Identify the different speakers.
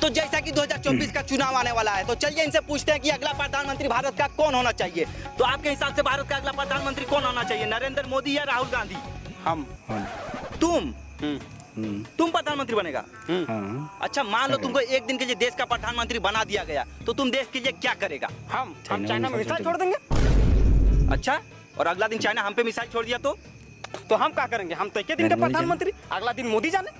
Speaker 1: तो जैसा कि 2024 का चुनाव आने वाला है, तो चलिए इनसे पूछते हैं कि अगला प्रधानमंत्री भारत का कौन होना चाहिए। तो आपके हिसाब से भारत का अगला प्रधानमंत्री कौन होना चाहिए, नरेंद्र मोदी या राहुल गांधी?
Speaker 2: हम।
Speaker 1: तुम प्रधानमंत्री बनेगा? अच्छा, मान लो तुमको एक दिन के लिए देश का प्रधानमंत्री बना दिया गया, तो तुम देश के लिए क्या करेगा?
Speaker 2: हम चाइना में मिसाइल छोड़ देंगे।
Speaker 1: अच्छा, और अगला दिन चाइना हम पे मिसाइल छोड़ दिया
Speaker 2: तो हम क्या करेंगे? हम तो एक दिन के प्रधानमंत्री, अगला दिन मोदी जाने।